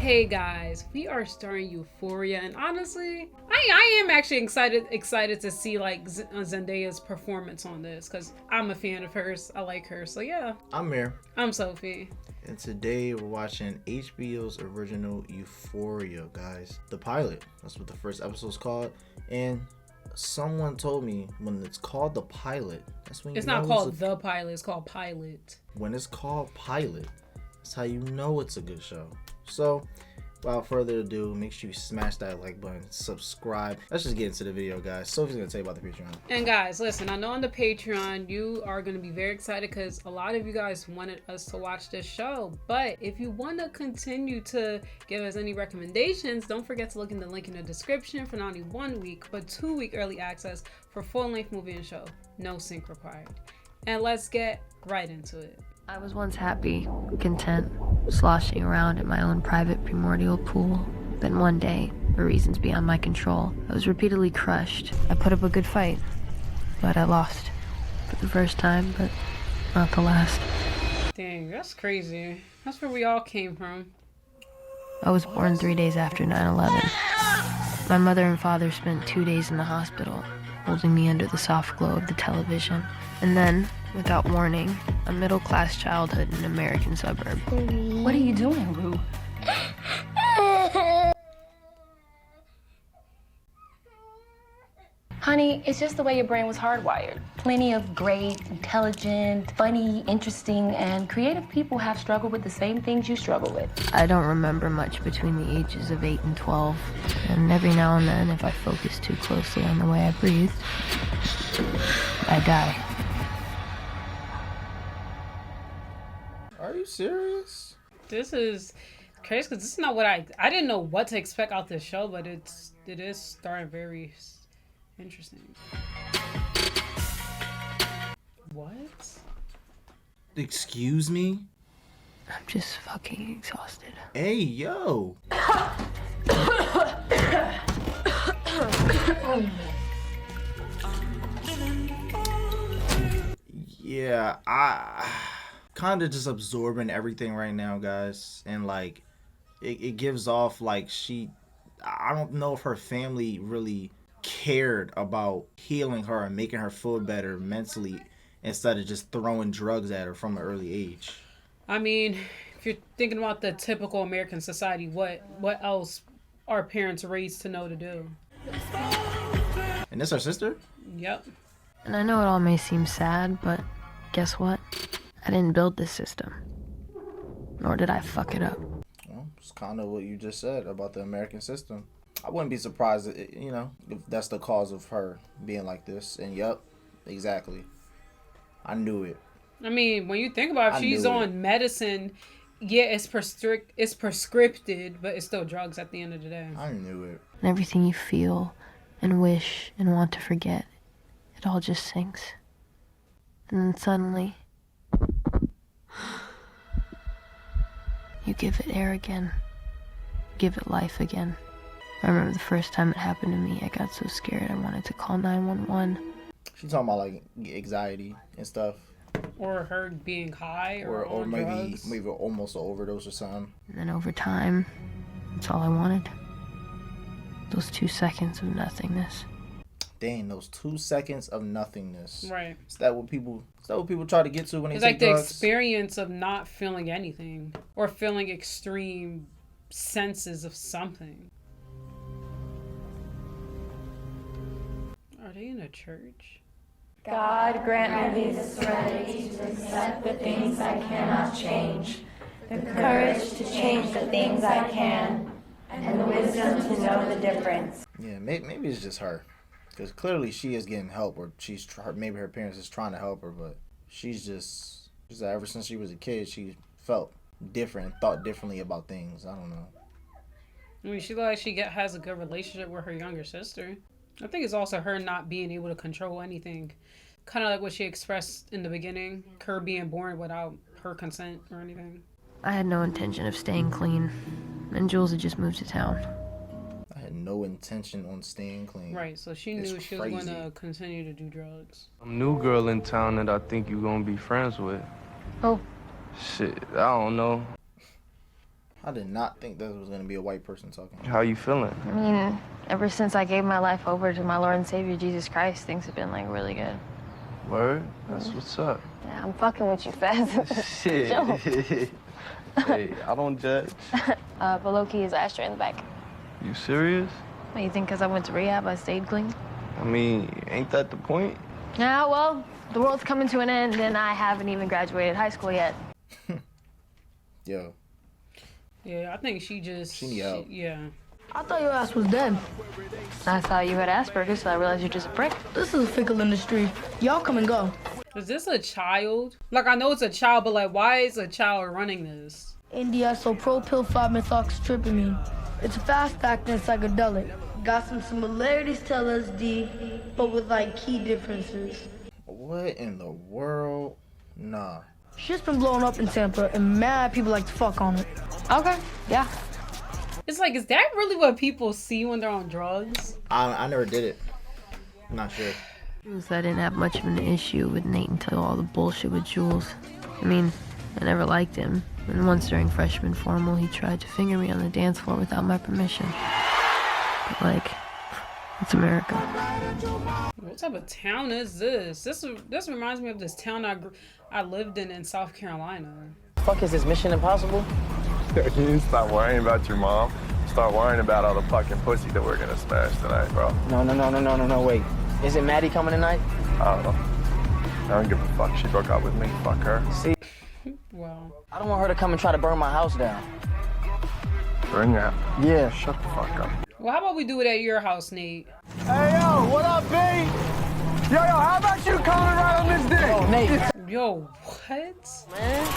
Hey guys, we are starting Euphoria, and honestly, I am actually excited to see like Zendaya's performance on this because I'm a fan of hers. I like her, so yeah. I'm Mir. I'm Sophie. And today we're watching HBO's original Euphoria, guys. The pilot. That's what the first episode's called. And someone told me when it's called the pilot, that's when you It's know not called the pilot, it's called Pilot. When it's called pilot, that's how you know it's a good show. So, without further ado, make sure you smash that like button, subscribe. Let's just get into the video, guys. Sophie's gonna tell you about the Patreon. And guys, listen, I know on the Patreon you are going to be very excited because a lot of you guys wanted us to watch this show. But if you want to continue to give us any recommendations, don't forget to look in the link in the description for not only 1 week, but 2-week early access for full-length movie and show. No sync required. And let's get right into it. I was once happy, content, sloshing around in my own private primordial pool. Then one day, for reasons beyond my control, I was repeatedly crushed. I put up a good fight, but I lost. For the first time, but not the last. Dang, that's crazy. That's where we all came from. I was born 3 days after 9/11. My mother and father spent 2 days in the hospital, holding me under the soft glow of the television. And then, without warning, a middle-class childhood in an American suburb. What are you doing, Rue? Honey, it's just the way your brain was hardwired. Plenty of great, intelligent, funny, interesting, and creative people have struggled with the same things you struggle with. I don't remember much between the ages of 8 and 12, and every now and then, if I focus too closely on the way I breathe, I die. Are you serious? This is crazy because this is not what I didn't know what to expect out this show, but it is starting very interesting. What? Excuse me? I'm just fucking exhausted. Hey, yo. Yeah, I kind of just absorbing everything right now, guys, and like it gives off like I don't know if her family really cared about healing her and making her feel better mentally instead of just throwing drugs at her from an early age. I mean, if you're thinking about the typical American society, what else are parents raised to know to do? And this her sister? Yep. And I know it all may seem sad, but guess what? I didn't build this system. Nor did I fuck it up. Well, it's kind of what you just said about the American system. I wouldn't be surprised, if that's the cause of her being like this. And yep, exactly. I knew it. I mean, when you think about it, she's on medicine. Yeah, it's prescripted, but it's still drugs at the end of the day. I knew it. And everything you feel and wish and want to forget, it all just sinks. And then suddenly, you give it air again. Give it life again. I remember the first time it happened to me, I got so scared I wanted to call 911. She's talking about like anxiety and stuff. Or her being high or on maybe drugs. maybe almost an overdose or something. And then over time, that's all I wanted. Those 2 seconds of nothingness. Dang, those 2 seconds of nothingness. Right. Is that what people try to get to when they It's take like the drugs? experience of not feeling anything or feeling extreme senses of something. Are they in a church? God grant me the serenity to accept the things I cannot change, the courage to change the things I can, and the wisdom to know the difference. Yeah, maybe it's just her. Because clearly she is getting help, or maybe her parents is trying to help her, but she's ever since she was a kid, she felt different and thought differently about things. I don't know. I mean, she has a good relationship with her younger sister. I think it's also her not being able to control anything. Kind of like what she expressed in the beginning, her being born without her consent or anything. I had no intention of staying clean, and Jules had just moved to town. I had no intention on staying clean. Right, so she knew she was going to continue to do drugs. New girl in town that I think you're going to be friends with. Oh. Shit, I don't know. I did not think that was gonna be a white person talking. How you feeling? I mean, ever since I gave my life over to my Lord and Savior, Jesus Christ, things have been, like, really good. Word? That's what's up. Yeah, I'm fucking with you, Fez. Shit. Hey, I don't judge. But low-key is ashtray in the back. You serious? What, you think because I went to rehab, I stayed clean? I mean, ain't that the point? Yeah, well, the world's coming to an end, and I haven't even graduated high school yet. Yo. Yeah, I think she need help. Yeah. I thought your ass was dead. I thought you had Asperger's, so I realized you're just a prick. This is a fickle industry. Y'all come and go. Is this a child? Like, I know it's a child, but, like, why is a child running this? NDSO pill 5-methoxytryptamine. It's a fast-acting psychedelic. Got some similarities to LSD, but with, like, key differences. What in the world? Nah. Shit's been blowing up in Tampa, and mad people like to fuck on it. Okay, yeah. It's like, is that really what people see when they're on drugs? I never did it. I'm not sure. I didn't have much of an issue with Nate until all the bullshit with Jules. I mean, I never liked him. And once during freshman formal, he tried to finger me on the dance floor without my permission. But, like, it's America. What type of town is this? This reminds me of this town I lived in South Carolina. Fuck is this, Mission Impossible? You stop worrying about your mom. Start worrying about all the fucking pussy that we're gonna smash tonight, bro. No, wait. Is it Maddy coming tonight? I don't know. I don't give a fuck. She broke up with me. Fuck her. See? Wow. I don't want her to come and try to burn my house down. Bring her. Yeah. Shut the fuck up. Well, how about we do it at your house, Nate? Hey, yo, what up, B? Yo, how about you coming right on this dick? Oh, Nate. Yo, what? Man.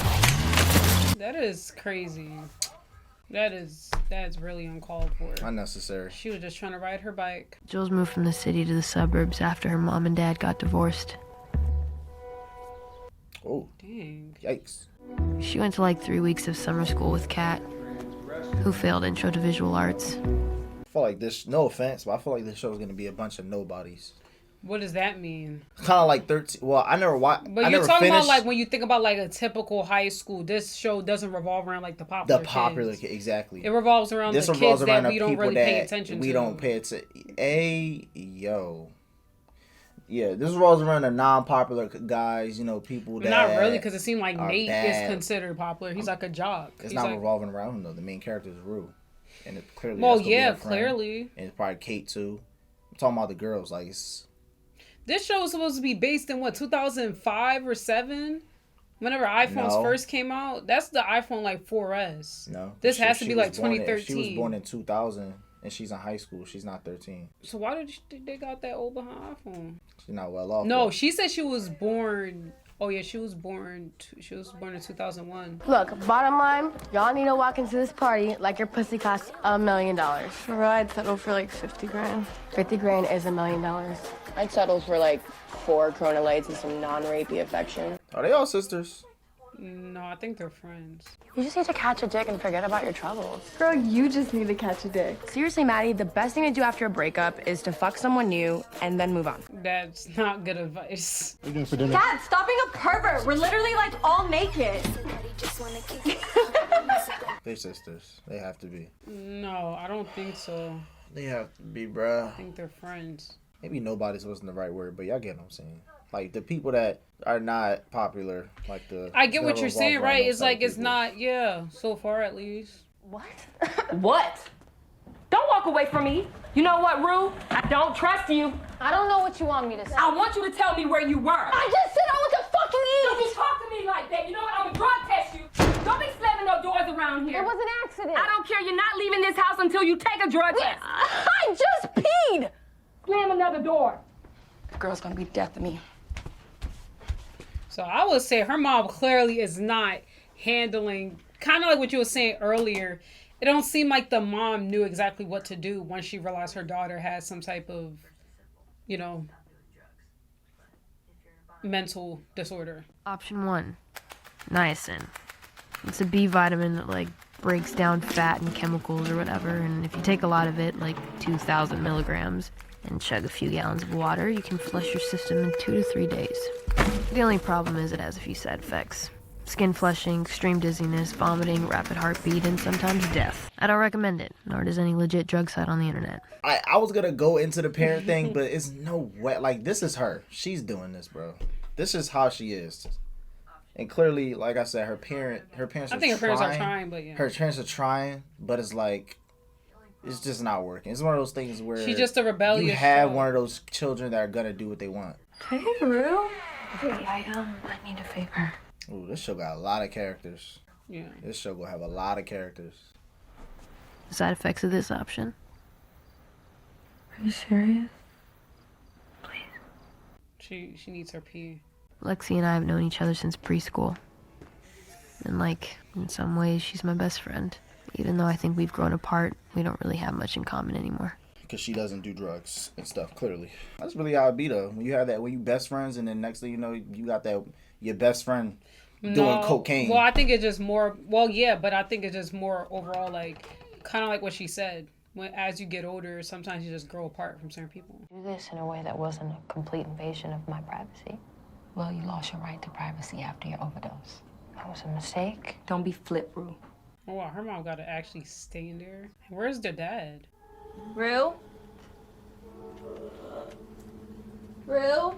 That is crazy. That's really uncalled for. Unnecessary. She was just trying to ride her bike. Jules moved from the city to the suburbs after her mom and dad got divorced. Oh, Dang. yikes. She went to like 3 weeks of summer school with Kat, who failed intro to visual arts. I feel like this, no offense, but I feel like this show is going to be a bunch of nobodies. What does that mean? Kind of like 13. Well, I never watched. But you're talking about like when you think about like a typical high school. This show doesn't revolve around like the popular kids. Exactly. It revolves around the kids that we don't really pay attention to. We don't pay attention. Yeah, this revolves around the non-popular guys. You know, people that. Not really, because it seemed like Nate bad. is considered popular. He's like a jock. It's not revolving around him though. The main character is Rue, and it clearly. Well, yeah, clearly. And it's probably Kate too. I'm talking about the girls. Like it's. This show was supposed to be based in what, 2005 or 7? Whenever iPhones first came out. That's the iPhone like 4S. No. This has to be like 2013. She was born in 2000 and she's in high school. She's not 13. So why did they got that old behind iPhone? She's not well off. No, she said she was born. Oh yeah, she was born in 2001. Look, bottom line, y'all need to walk into this party like your pussy costs $1 million. I'd settle for like 50 grand. 50 grand is $1 million. I'd settle for like 4 Corona Lights and some non-rapey affection. Are they all sisters? No, I think they're friends. You just need to catch a dick and forget about your troubles. Girl, you just need to catch a dick. Seriously, Maddy, the best thing to do after a breakup is to fuck someone new and then move on. That's not good advice. Dad, stop being a pervert. We're literally like all naked. They're sisters. They have to be. No, I don't think so. They have to be, bruh. I think they're friends. Maybe nobody's wasn't the right word, but y'all get what I'm saying. Like the people that are not popular, like the. I get what you're saying, right? It's like it's not, yeah, so far at least. What? What? Don't walk away from me. You know what, Rue? I don't trust you. I don't know what you want me to say. I want you to tell me where you were. I just said I was a fucking Don't be talking to me like that. You know what? I'm gonna drug test you. Don't be slamming no doors around here. It was an accident. I don't care. You're not leaving this house until you take a drug test. I just peed. Slam another door. The girl's gonna be deaf to me. So I would say her mom clearly is not handling, kind of like what you were saying earlier. It don't seem like the mom knew exactly what to do once she realized her daughter had some type of, you know, mental disorder. Option 1, niacin. It's a B vitamin that like breaks down fat and chemicals or whatever, and if you take a lot of it, like 2,000 milligrams, and chug a few gallons of water, you can flush your system in 2 to 3 days. The only problem is it has a few side effects. Skin flushing, extreme dizziness, vomiting, rapid heartbeat, and sometimes death. I don't recommend it, nor does any legit drug site on the internet. I was gonna go into the parent thing, but it's no way. Like, this is her. She's doing this, bro. This is how she is. And clearly, like I said, her parents I think her parents are trying, but yeah. Her parents are trying, but it's like, it's just not working. It's one of those things where she's just a rebellious. You have one of those children that are gonna do what they want. Hey, Rue. Hey, I need a favor. Ooh, this show got a lot of characters. Yeah. This show gonna have a lot of characters. The side effects of this option. Are you serious? She needs her pee. Lexi and I have known each other since preschool. And like, in some ways, she's my best friend. Even though I think we've grown apart, we don't really have much in common anymore. Because she doesn't do drugs and stuff, clearly. That's really how it be, though. When you have that, when you best friends, and then next thing you know, you got that, your best friend doing cocaine. Well, I think it's just more, well, yeah, but I think it's just more overall, like, kind of like what she said. When, as you get older, sometimes you just grow apart from certain people. Do this in a way that wasn't a complete invasion of my privacy. Well, you lost your right to privacy after your overdose. That was a mistake. Don't be flip, Rue. Oh, wow, her mom got to actually stay in there. Where's their dad? Rue? Rue?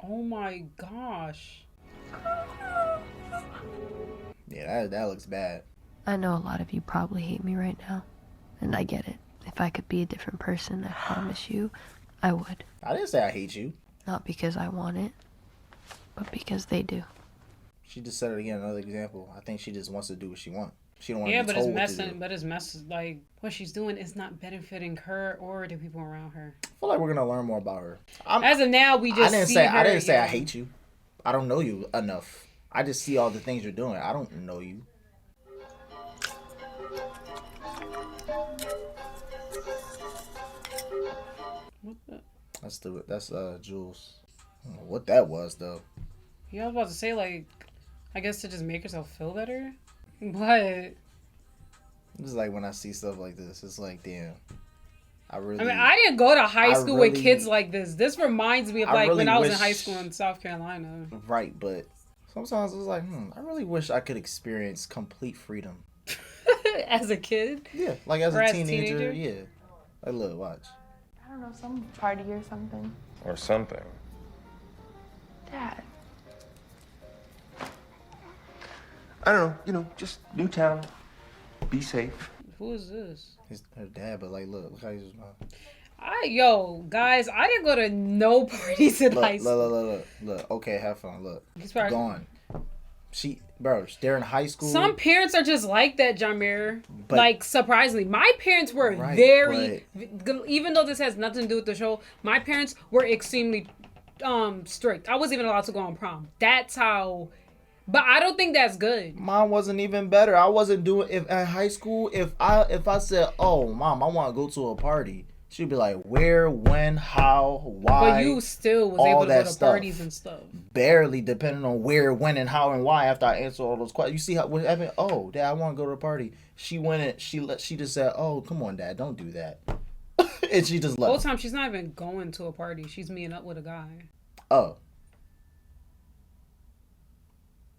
Oh my gosh. Yeah, that looks bad. I know a lot of you probably hate me right now, and I get it. If I could be a different person, I promise you, I would. I didn't say I hate you. Not because I want it, but because they do. She just said it again, another example. I think she just wants to do what she wants. She don't want to be be told it's what to messing. do. But it's messing. Like, what she's doing is not benefiting her or the people around her. I feel like we're gonna learn more about her. As of now, we just I didn't say I hate you. I don't know you enough. I just see all the things you're doing. I don't know you. What the? That's Jules. I don't know what that was though. Yeah, I was about to say, like, I guess to just make herself feel better. But It's like when I see stuff like this, it's like, damn. I mean, I didn't go to high school with kids like this. This reminds me of like when I was in high school in South Carolina. Right, but sometimes it's like, I really wish I could experience complete freedom. As a kid? Yeah, like as a teenager, yeah. Like, look, watch. I don't know, some party or something. Or something. Dad. I don't know, just new town. Be safe. Who is this? Her dad, but like, look how he's mom. Yo, guys, I didn't go to no parties in high school. Look. Okay, have fun. Look, he's probably gone. They're in high school. Some parents are just like that, Jamir. But, like, surprisingly, my parents were even though this has nothing to do with the show, my parents were extremely strict. I wasn't even allowed to go on prom. That's how. But I don't think that's good. Mine wasn't even better. I wasn't doing at high school. If I said, "Oh, mom, I want to go to a party," she'd be like, "Where, when, how, why?" But you still was able to go to parties and stuff. Barely, depending on where, when, and how and why. After I answer all those questions, you see how what happened? Oh, Dad, I want to go to a party. She went and she just said, "Oh, come on, Dad, don't do that," and she just left. The whole time she's not even going to a party. She's meeting up with a guy. Oh.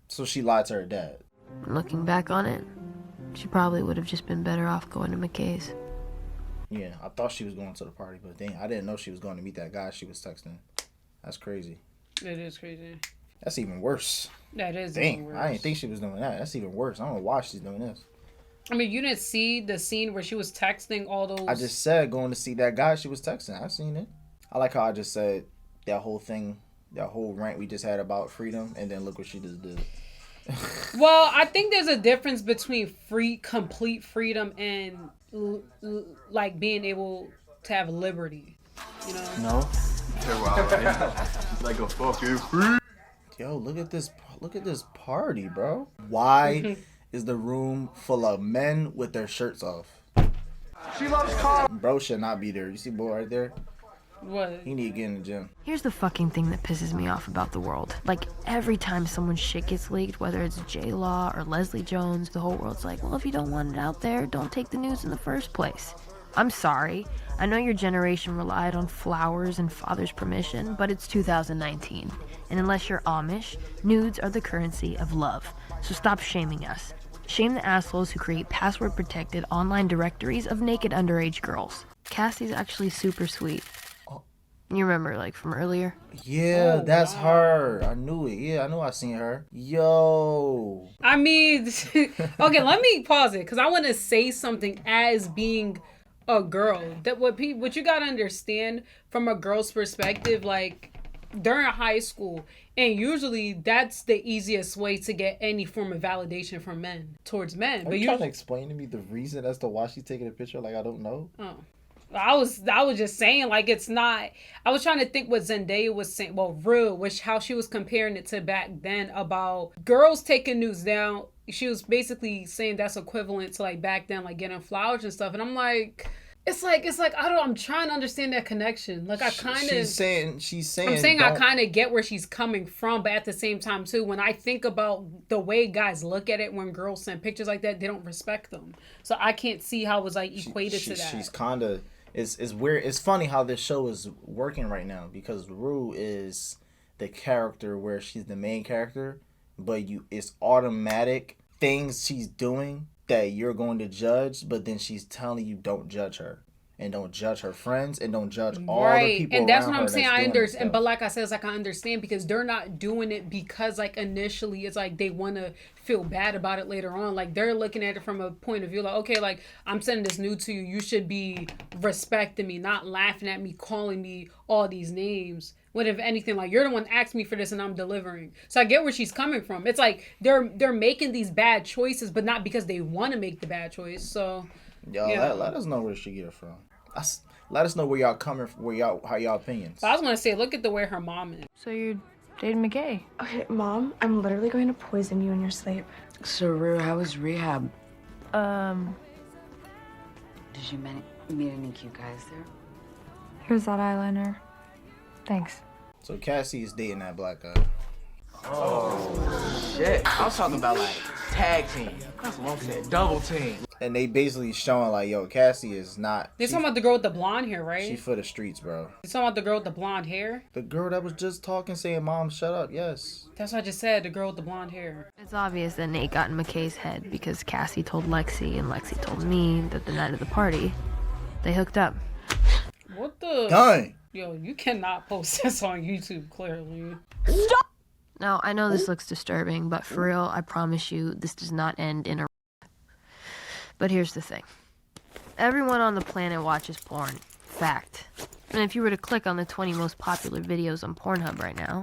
So she lied to her dad. Looking back on it, she probably would have just been better off going to McKay's. Yeah, I thought she was going to the party, but dang, I didn't know she was going to meet that guy she was texting. That's crazy. It is crazy. That's even worse. That is dang, even worse. I didn't think she was doing that. That's even worse. I don't know why she's doing this. I mean, you didn't see the scene where she was texting all those... I just said going to see that guy she was texting. I seen it. I like how I just said that whole thing, that whole rant we just had about freedom, and then look what she just did. Well, I think there's a difference between complete freedom and like being able to have liberty, you know? No. Yeah, well, like a fucking freak. Yo, look at this party, bro. Why is the room full of men with their shirts off? She loves cars. Bro should not be there. You see boy right there? What? He need to get in the gym. Here's the fucking thing that pisses me off about the world. Like, every time someone's shit gets leaked, whether it's J-Law or Leslie Jones, the whole world's like, well, if you don't want it out there, don't take the news in the first place. I'm sorry. I know your generation relied on flowers and father's permission, but it's 2019. And unless you're Amish, nudes are the currency of love. So stop shaming us. Shame the assholes who create password-protected online directories of naked underage girls. Cassie's actually super sweet. You remember, like, from earlier? Yeah, that's her. I knew it. Yeah, I knew I seen her. Yo. I mean, okay, let me pause it because I want to say something as being a girl. That what you gotta understand from a girl's perspective, like during high school, and usually that's the easiest way to get any form of validation from men towards men. Are you trying to explain to me the reason as to why she's taking a picture? Like I don't know. Oh. I was just saying, like, it's not. I was trying to think what Zendaya was saying. Well, real, which how she was comparing it to back then about girls taking nudes down. She was basically saying that's equivalent to like back then, like getting flowers and stuff. And I'm like, it's like I don't. I'm trying to understand that connection. Like I kind of. She's saying. I'm saying I kind of get where she's coming from, but at the same time too, when I think about the way guys look at it when girls send pictures like that, they don't respect them. So I can't see how it was like equated to that. She's kind of. It's weird. It's funny how this show is working right now because Rue is the character where she's the main character, but it's automatic things she's doing that you're going to judge, but then she's telling you don't judge her. And don't judge her friends, and don't judge all the people and that's around what I'm her saying. I understand, but like I said, it's like I understand because they're not doing it because like initially it's like they want to feel bad about it later on. Like they're looking at it from a point of view like, okay, like I'm sending this nude to you. You should be respecting me, not laughing at me, calling me all these names. What if anything, like you're the one that asked me for this and I'm delivering. So I get where she's coming from. It's like they're making these bad choices, but not because they want to make the bad choice. So. Yo, let us know where she get it from. Let us know where y'all coming from, how y'all opinions. So I was gonna say, look at the way her mom is. So you're dating McKay? Okay, Mom, I'm literally going to poison you in your sleep. So, Rue, how was rehab? Did you meet any cute guys there? Here's that eyeliner. Thanks. So Cassie is dating that black guy. Oh, shit. I was talking about, like, tag team. That's what I'm saying. Double team. And they basically showing, like, yo, Cassie is not... They're talking about the girl with the blonde hair, right? She for the streets, bro. They're talking about the girl with the blonde hair? The girl that was just talking, saying, Mom, shut up, yes. That's what I just said, the girl with the blonde hair. It's obvious that Nate got in McKay's head because Cassie told Lexi and Lexi told me that the night of the party, they hooked up. What the... Dang! Yo, you cannot post this on YouTube, clearly. Stop! Now, I know this looks disturbing, but for real, I promise you, this does not end in a... But here's the thing. Everyone on the planet watches porn. Fact. And if you were to click on the 20 most popular videos on Pornhub right now,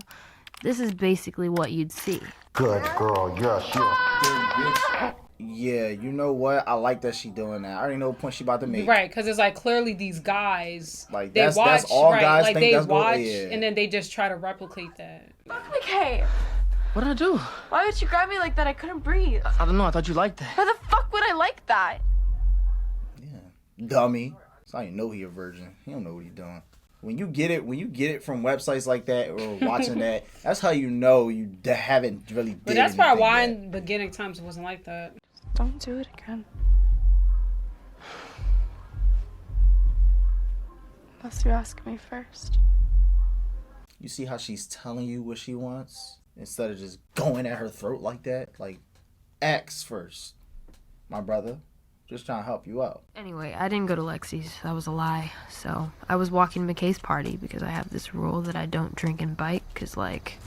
this is basically what you'd see. Good girl, yes, yes. Yeah, you know what? I like that she doing that. I already know what point she about to make. Right, because it's like clearly these guys, like they that's watch, all right, guys like think they that's watch, yeah. and then they just try to replicate that. Okay. What did I do? Why would you grab me like that? I couldn't breathe. I don't know. I thought you liked that. Why the fuck would I like that? Yeah, dummy. So I didn't know he a virgin. He don't know what he doing. When you get it from websites like that or watching that, that's how you know you haven't really did. But that's probably why in beginning times it wasn't like that. Don't do it again. Unless you ask me first. You see how she's telling you what she wants instead of just going at her throat like that? Like, ask first, my brother. Just trying to help you out. Anyway, I didn't go to Lexi's. That was a lie. So I was walking McKay's party because I have this rule that I don't drink and bike because, like...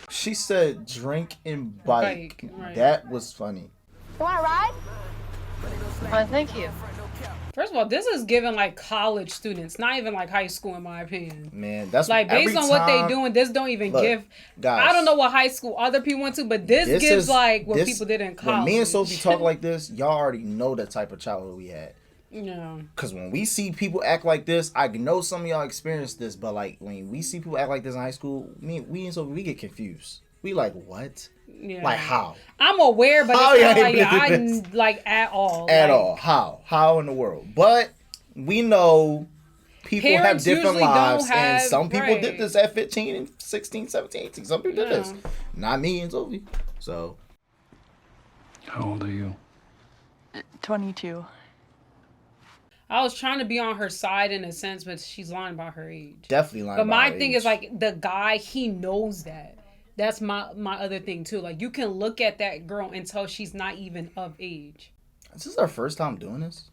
She said drink and bike. Right. That was funny. You want to ride? Thank you. First of all, this is given like college students, not even like high school, in my opinion. Man, that's like based on what they doing. This don't even give. Guys, I don't know what high school other people went to, but this gives like what people did in college. When me and Sophie talk like this, y'all already know the type of childhood we had. Yeah. Because when we see people act like this, I know some of y'all experienced this, but like when we see people act like this in high school, we and Sophie, we get confused. We like, what? Yeah. Like how? I'm aware, but it's not like I like at all. At like, all. How? How in the world? But we know people have different lives, and some people did this at 15 and 16, 17, 18. Some people did this. Not me and Sophie. So. How old are you? 22. I was trying to be on her side in a sense, but she's lying about her age. Definitely lying But about my her thing age. is like the guy, he knows that. That's my other thing too. Like you can look at that girl and tell she's not even of age. Is this our first time doing this?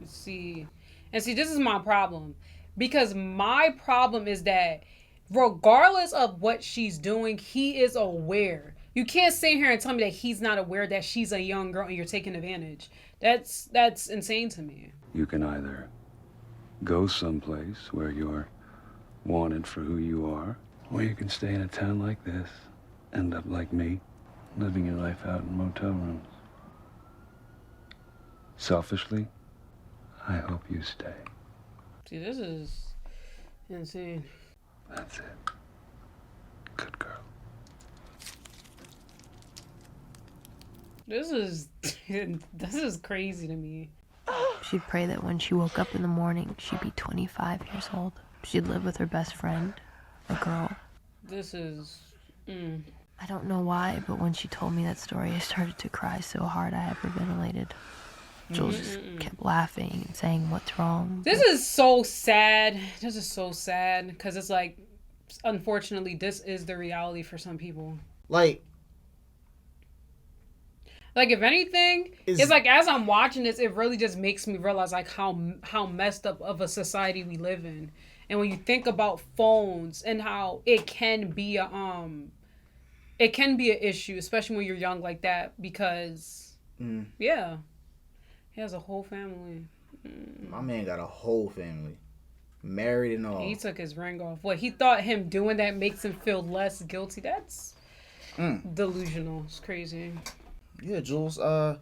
See, this is my problem. Because my problem is that regardless of what she's doing, he is aware. You can't sit here and tell me that he's not aware that she's a young girl and you're taking advantage. That's insane to me. You can either go someplace where you're wanted for who you are, or you can stay in a town like this, end up like me, living your life out in motel rooms. Selfishly, I hope you stay. See, this is insane. That's it. Good girl. This is crazy to me. She'd pray that when she woke up in the morning, she'd be 25 years old. She'd live with her best friend, a girl. This is... I don't know why, but when she told me that story, I started to cry so hard I hyperventilated. Jules just kept laughing and saying, "What's wrong?" This is so sad. This is so sad because it's like, unfortunately, this is the reality for some people. Like if anything, it's like as I'm watching this, it really just makes me realize like how messed up of a society we live in. And when you think about phones and how it can be an issue, especially when you're young like that, because yeah, he has a whole family. My man got a whole family, married and all. He took his ring off. What he thought him doing that makes him feel less guilty. That's delusional. It's crazy. Yeah, Jules. I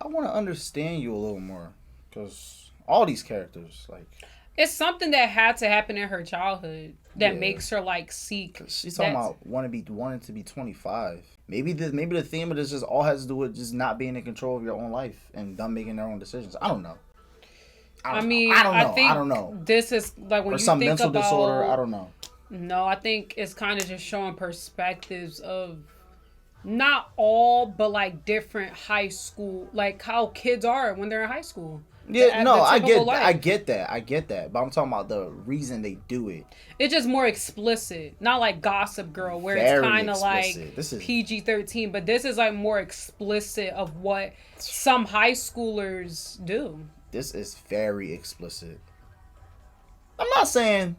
want to understand you a little more, because all these characters, like, it's something that had to happen in her childhood that makes her like seek. She's talking about wanting to be 25. Maybe the theme of this just all has to do with just not being in control of your own life and them making their own decisions. I don't know. I don't know. This is like when or you some think mental about, disorder. I don't know. No, I think it's kind of just showing perspectives of not all, but like different high school, like how kids are when they're in high school. Yeah, no, I get that. But I'm talking about the reason they do it. It's just more explicit, not like Gossip Girl, where Very it's kind of like this is PG-13, but this is like more explicit of what some high schoolers do. This is very explicit. I'm not saying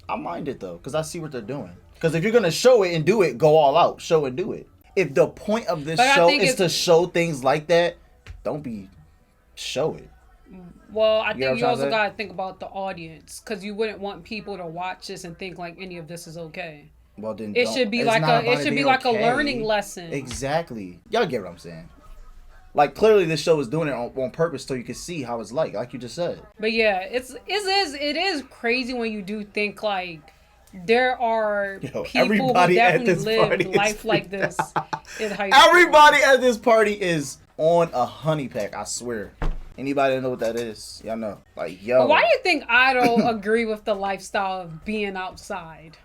I mind it though, because I see what they're doing. Because if you're gonna show it and do it, go all out, show and do it. If the point of this show is to show things like that, don't be show it. Well, I think you also gotta think about the audience, because you wouldn't want people to watch this and think like any of this is okay. Well, then it should be like a learning lesson. Exactly. Y'all get what I'm saying? Like, clearly this show is doing it on purpose so you can see how it's like you just said. But yeah, it is crazy when you do think like there are people who definitely live life like this in high school. Everybody at this party is on a honey pack, I swear. Anybody know what that is? Y'all know. Like, yo. But why do you think I don't agree with the lifestyle of being outside?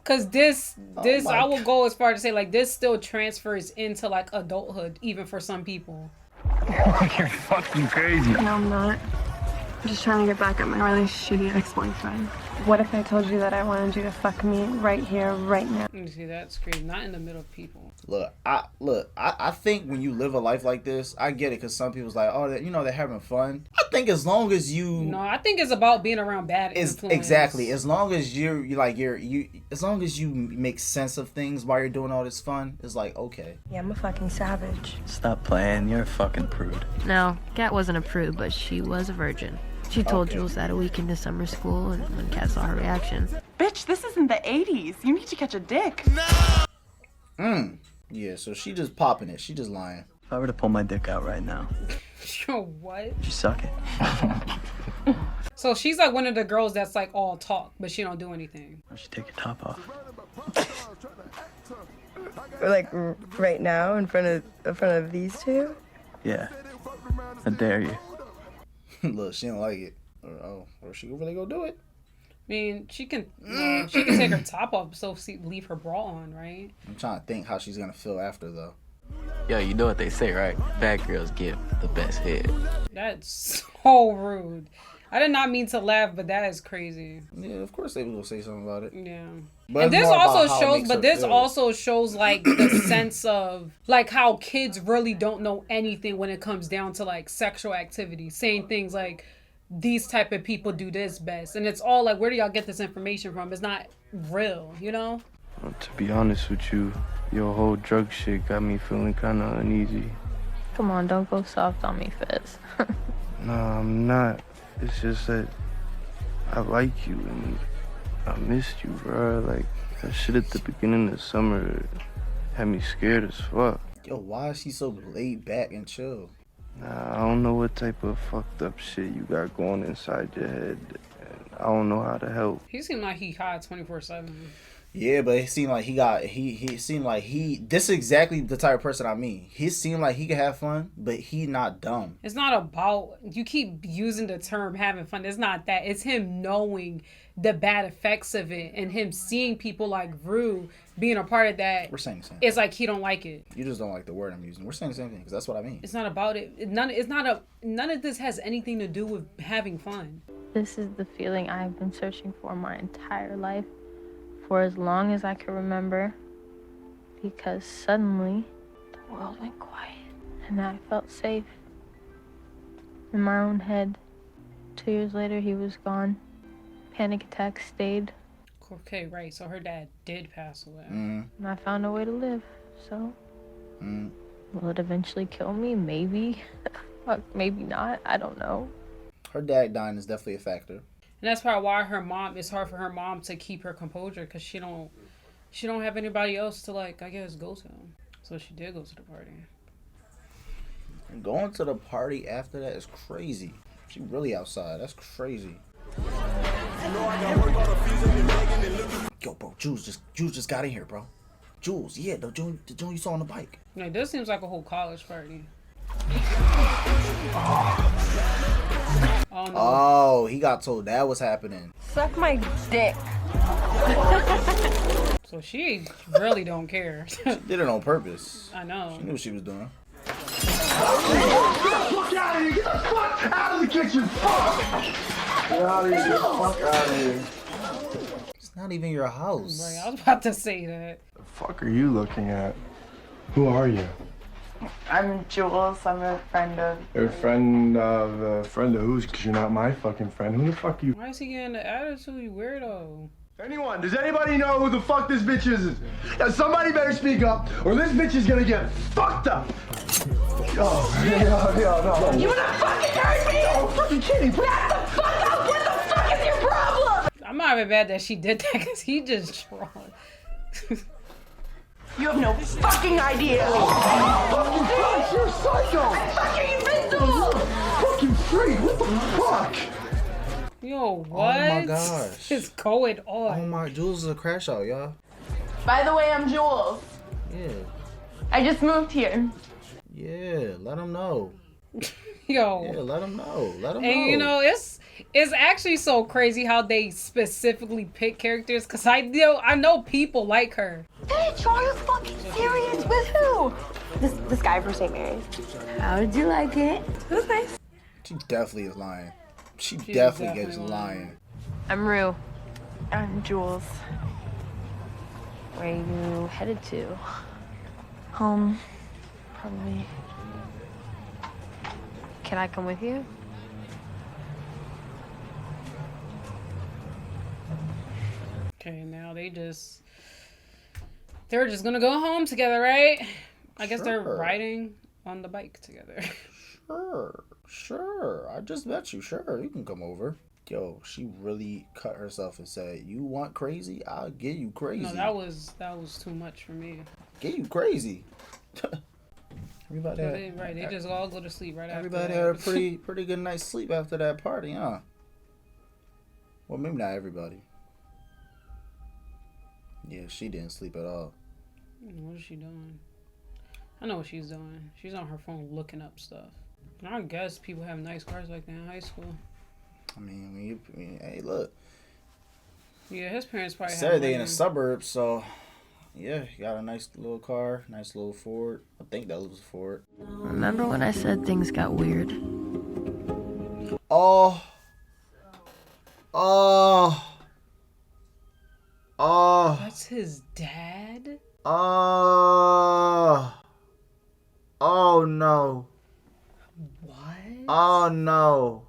Because this I will go as far to say like this still transfers into like adulthood, even for some people. You're fucking crazy. No, I'm not. I'm just trying to get back at my really shitty ex-boyfriend. What if I told you that I wanted you to fuck me right here, right now? You see, that's crazy. Not in the middle of people. Look, I think when you live a life like this, I get it, because some people's like, oh, they're having fun. I think as long as you... No, I think it's about being around bad influence. Exactly. As long as as long as you make sense of things while you're doing all this fun, it's like, okay. Yeah, I'm a fucking savage. Stop playing. You're a fucking prude. No, Kat wasn't a prude, but she was a virgin. She told Jules that a week into summer school, and when Kat saw her reaction. Bitch, this isn't the 80s. You need to catch a dick. No! Yeah, so she just popping it. She just lying. If I were to pull my dick out right now. Yo, what? Would you suck it? So she's like one of the girls that's like all talk, but she don't do anything. Why don't you take your top off? Like right now, in front of these two? Yeah. I dare you. Look, she don't like it. Or she really gonna do it. I mean, she can take her top off, so leave her bra on, right? I'm trying to think how she's gonna feel after though. Yo, you know what they say, right? Bad girls give the best head. That's so rude. I did not mean to laugh, but that is crazy. Yeah, of course they will say something about it. Yeah. But And this this also shows like the sense of like how kids really don't know anything when it comes down to like sexual activity. Saying things like these type of people do this best. And it's all like, where do y'all get this information from? It's not real, you know? Well, to be honest with you, your whole drug shit got me feeling kind of uneasy. Come on, don't go soft on me, Fizz. Nah, I'm not. It's just that I like you and I missed you, bro. Like, that shit at the beginning of summer had me scared as fuck. Yo, why is she so laid back and chill? Nah, I don't know what type of fucked up shit you got going inside your head. And I don't know how to help. He seemed like he high 24/7. Yeah, but it seemed like he seemed like this is exactly the type of person I mean. He seemed like he could have fun, but he not dumb. It's not about, you keep using the term having fun. It's not that. It's him knowing the bad effects of it and him seeing people like Rue being a part of that. We're saying the same. It's like he don't like it. You just don't like the word I'm using. We're saying the same thing because that's what I mean. It's not about it. None of this has anything to do with having fun. This is the feeling I've been searching for my entire life, for as long as I can remember, because suddenly the world went quiet and I felt safe in my own head. 2 years later, he was gone. Panic attack stayed. Okay, right. So her dad did pass away. And I found a way to live, so will it eventually kill me? Maybe. Fuck, maybe not. I don't know. Her dad dying is definitely a factor. And that's probably why it's hard for her mom to keep her composure, because she don't have anybody else to, like, I guess, go to. So she did go to the party. And going to the party after that is crazy. She really outside. That's crazy. Yo, bro, Jules just got in here, bro. Jules, yeah, the joint you saw on the bike. Like, this seems like a whole college party. Oh, he got told that was happening. Suck my dick. So she really don't care. She did it on purpose. I know. She knew what she was doing. Get the fuck out of here! Get the fuck out of the kitchen! Fuck! Get out of here! Get the fuck out of here! It's not even your house. Right, I was about to say that. The fuck are you looking at? Who are you? I'm Jules. I'm a friend of... You're a friend of whose? Because you're not my fucking friend. Who the fuck are you? Why is he getting the attitude, you weirdo? Anyone, does anybody know who the fuck this bitch is? Now somebody better speak up, or this bitch is gonna get fucked up. No. You wanna fucking hurt me? I'm fucking kidding. Back the fuck up! What the fuck is your problem? I'm not even mad that she did that, because he just trolled. You have no fucking idea. Fucking Christ, you're a psycho. I'm fucking invincible. Fucking freak, what the fuck? Yo, what? Oh my gosh. It's going on. Oh my, Jules is a crash out, y'all. By the way, I'm Jules. Yeah. I just moved here. Yeah, let him know. Yo. Yeah, let him know. Let him know. And you know, it's actually so crazy how they specifically pick characters, because I know people like her. Bitch, are you fucking serious? With who? This guy from St. Mary's. How did you like it? It was nice. She definitely is lying. She definitely gets lying. I'm Rue. I'm Jules. Where are you headed to? Home. Probably. Can I come with you? Okay, now they're just gonna go home together, right? I guess they're riding on the bike together. Sure. I just met you. Sure, you can come over. Yo, she really cut herself and said, "You want crazy? I'll get you crazy." No, that was too much for me. Get you crazy. Everybody they just all go to sleep right after. Everybody had a pretty good night's sleep after that party, huh? Well, maybe not everybody. Yeah, she didn't sleep at all. What is she doing? I know what she's doing. She's on her phone looking up stuff. And I guess people have nice cars like that in high school. I mean, hey, look. Yeah, his parents probably said they in the suburbs, so Yeah, he got a nice little car, nice little Ford. I think that was a Ford. Remember when I said things got weird? Oh. Oh. Oh. That's his dad? Oh. Oh no. What? Oh no.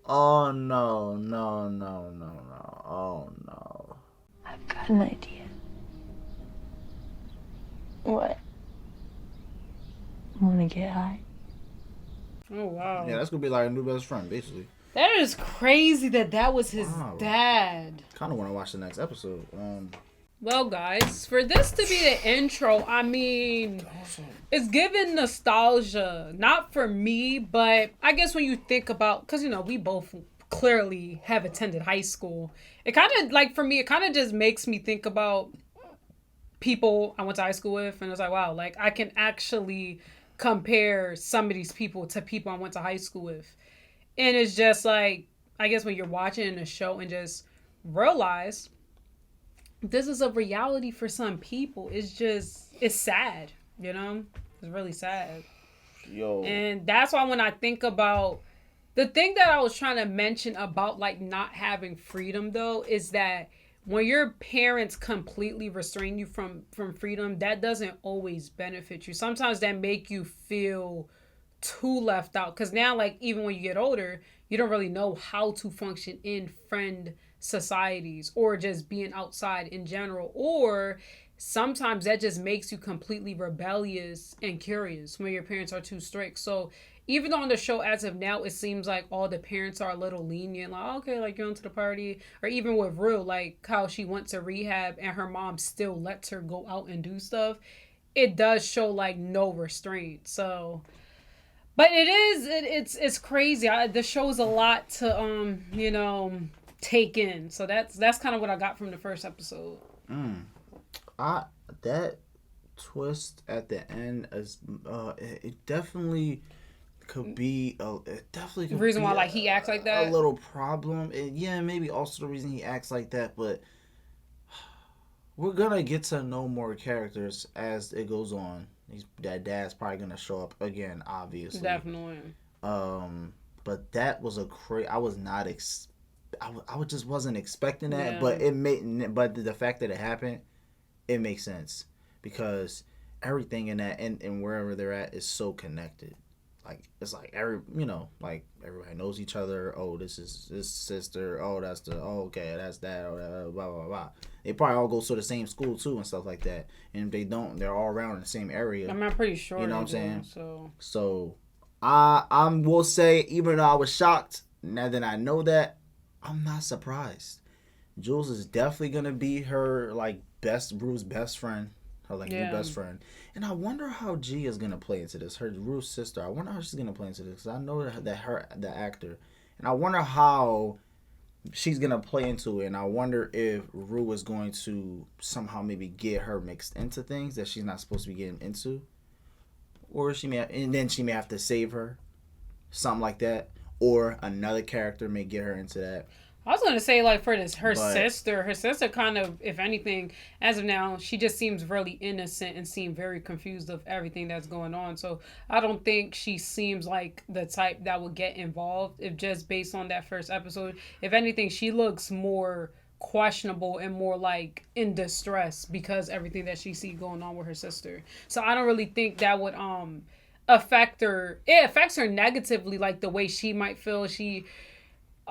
Oh no, no, no, no, no. Oh no. I've got an idea. What? Wanna get high? Oh, wow. Yeah, that's gonna be like a new best friend, basically. That is crazy that was his dad. Kind of want to watch the next episode. Well, guys, for this to be the intro, I mean, it's given nostalgia. Not for me, but I guess when you think about, because, you know, we both clearly have attended high school. It kind of, like, for me, it kind of just makes me think about people I went to high school with. And it's like, wow, like, I can actually compare some of these people to people I went to high school with. And it's just like, I guess when you're watching a show and just realize this is a reality for some people. It's sad, you know? It's really sad. Yo. And that's why when I think about the thing that I was trying to mention about like not having freedom though, is that when your parents completely restrain you from freedom, that doesn't always benefit you. Sometimes that make you feel too left out. Because now, like, even when you get older, you don't really know how to function in friend societies or just being outside in general. Or sometimes that just makes you completely rebellious and curious when your parents are too strict. So even on the show as of now, it seems like all the parents are a little lenient. Like, okay, like, you're going to the party. Or even with Rue, like how she went to rehab and her mom still lets her go out and do stuff. It does show like no restraint. So, but it's crazy. The show's a lot to you know, take in. So that's kind of what I got from the first episode. That twist at the end is it definitely could be the reason why like he acts like that, a little problem. And yeah, maybe also the reason he acts like that. But we're gonna get to know more characters as it goes on. Dad's probably gonna show up again, obviously. Definitely. But that was I was not I just wasn't expecting that. Yeah. But the fact that it happened, it makes sense because everything in that and wherever they're at is so connected. Like it's like like everybody knows each other. Oh, this is this sister. Oh, that's okay, that's that. Oh, blah blah blah. They probably all go to the same school too and stuff like that. And if they don't, they're all around in the same area. I'm pretty sure. You know what I'm saying? So I will say, even though I was shocked, now that I know that, I'm not surprised. Jules is definitely gonna be her like Rue's best friend. Her like new best friend. And I wonder how G is gonna play into this. Her Rue's sister. I wonder how she's gonna play into this. Because I know that the actor. And I wonder how she's gonna play into it. And I wonder if Rue is going to somehow maybe get her mixed into things that she's not supposed to be getting into. Or then she may have to save her. Something like that. Or another character may get her into that. I was gonna say, like, for her sister kind of, if anything, as of now, she just seems really innocent and seemed very confused of everything that's going on. So I don't think she seems like the type that would get involved. If just based on that first episode, if anything, she looks more questionable and more like in distress because everything that she see going on with her sister. So I don't really think that would affect her. It affects her negatively, like the way she might feel.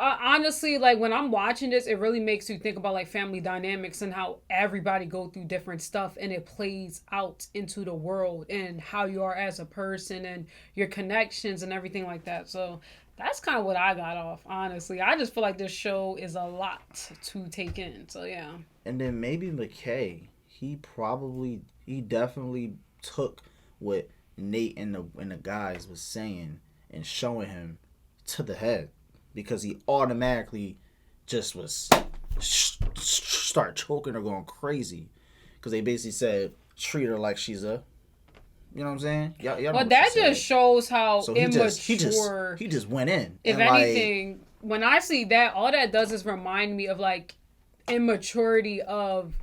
Honestly, like when I'm watching this, it really makes you think about like family dynamics and how everybody go through different stuff and it plays out into the world and how you are as a person and your connections and everything like that. So that's kind of what I got off, honestly. I just feel like this show is a lot to take in. So yeah. And then maybe McKay, he definitely took what Nate and the guys was saying and showing him to the head. Because he automatically just was start choking or going crazy. Because they basically said, treat her like she's a, you know what I'm saying? Y'all well, that just shows how immature. He just went in. If anything, when I see that, all that does is remind me of like immaturity of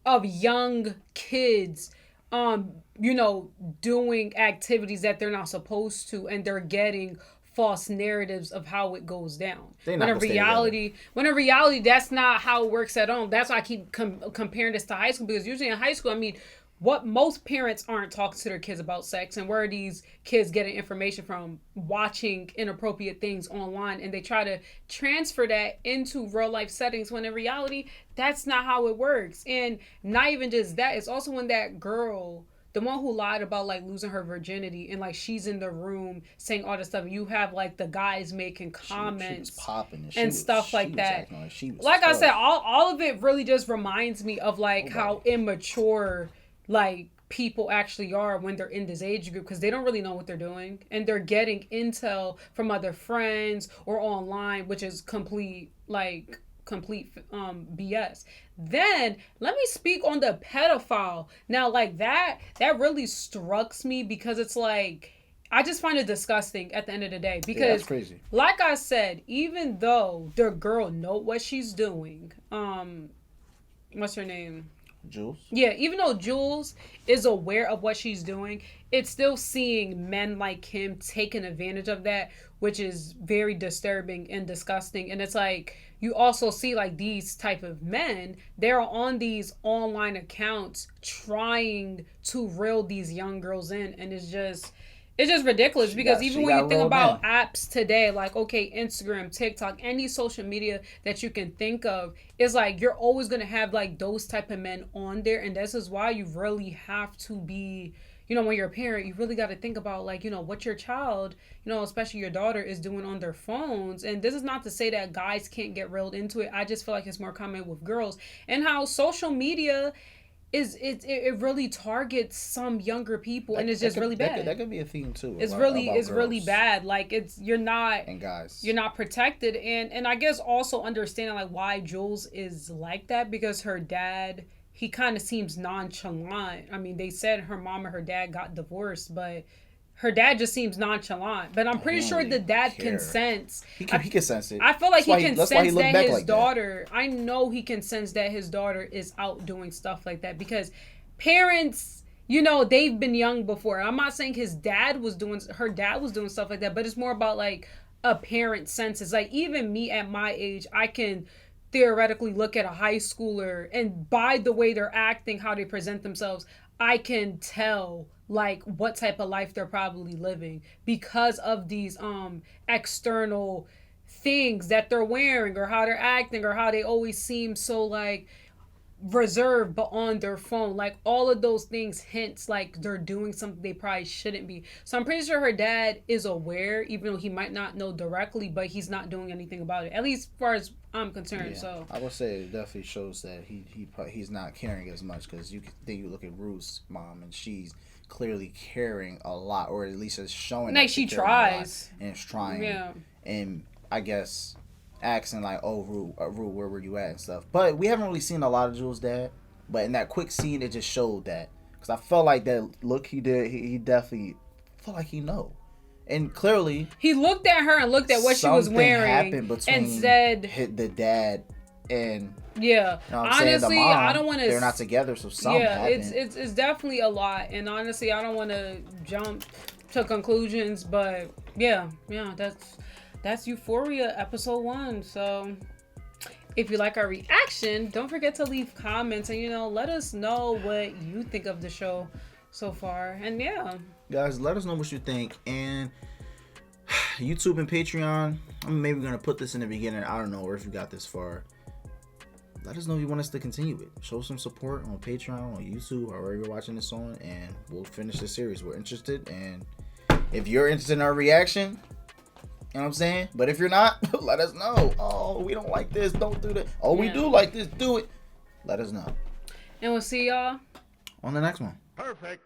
of young kids, you know, doing activities that they're not supposed to, and they're getting false narratives of how it goes down. When in reality, that's not how it works at all. That's why I keep comparing this to high school, because usually in high school, I mean, what most parents aren't talking to their kids about sex, and where are these kids getting information from? Watching inappropriate things online, and they try to transfer that into real life settings, when in reality, that's not how it works. And not even just that, it's also when that girl, the one who lied about like losing her virginity, and like she's in the room saying all this stuff, you have like the guys making comments she was popping and stuff like that. Like I said, all of it really just reminds me of like how immature like people actually are when they're in this age group, because they don't really know what they're doing, and they're getting intel from other friends or online, which is complete BS. Then let me speak on the pedophile. Now, like that really struck me, because it's like, I just find it disgusting at the end of the day, because that's crazy. Like I said, even though the girl know what she's doing, what's her name? Jules? Yeah, even though Jules is aware of what she's doing, it's still seeing men like him taking advantage of that, which is very disturbing and disgusting. And it's like, you also see like these type of men, they're on these online accounts trying to reel these young girls in, and it's just ridiculous, because even when you think about apps today, like, okay, Instagram, TikTok, any social media that you can think of, it's like you're always going to have like those type of men on there. And this is why you really have to be, you know, when you're a parent, you really got to think about like, you know, what your child, you know, especially your daughter, is doing on their phones. And this is not to say that guys can't get reeled into it. I just feel like it's more common with girls, and how social media it really targets some younger people, and it's just really bad. That could be a theme too. It's really bad. Like, you're not protected, and I guess also understanding like why Jules is like that, because her dad, he kind of seems nonchalant. I mean, they said her mom and her dad got divorced, but her dad just seems nonchalant. But I'm pretty sure the dad can sense. He can sense it. I feel like he can sense that his daughter. I know he can sense that his daughter is out doing stuff like that, because parents, you know, they've been young before. I'm not saying her dad was doing stuff like that, but it's more about like a parent senses. Like, even me at my age, I can theoretically look at a high schooler, and by the way they're acting, how they present themselves, I can tell like what type of life they're probably living, because of these external things that they're wearing, or how they're acting, or how they always seem so like reserved but on their phone. Like, all of those things hints like they're doing something they probably shouldn't be. So I'm pretty sure her dad is aware, even though he might not know directly, but he's not doing anything about it, at least as far as I'm concerned. Yeah, so I would say it definitely shows that he's not caring as much, because you look at Ruth's mom, and she's clearly caring a lot, or at least it's showing like she tries and is trying. Yeah. And I guess asking like, oh, Ruth, where were you at and stuff. But we haven't really seen a lot of Jules' dad, but in that quick scene it just showed that, because I felt like that look he did, he definitely felt like he know. And clearly he looked at her and looked at what she was wearing and said, hit the dad. And yeah, you know honestly, mom, I don't want to. They're not together, so something happened. It's definitely a lot, and honestly, I don't want to jump to conclusions, but yeah, that's Euphoria episode 1. So if you like our reaction, don't forget to leave comments, and, you know, let us know what you think of the show so far. And yeah, guys, let us know what you think. And YouTube and Patreon, I'm maybe gonna put this in the beginning, I don't know, or if you got this far, let us know if you want us to continue it. Show some support on Patreon, on YouTube, or wherever you're watching this on, and we'll finish the series. We're interested, and if you're interested in our reaction, you know what I'm saying? But if you're not, let us know. Oh, we don't like this, don't do that. Oh, we do like this, do it. Let us know. And we'll see y'all on the next one. Perfect.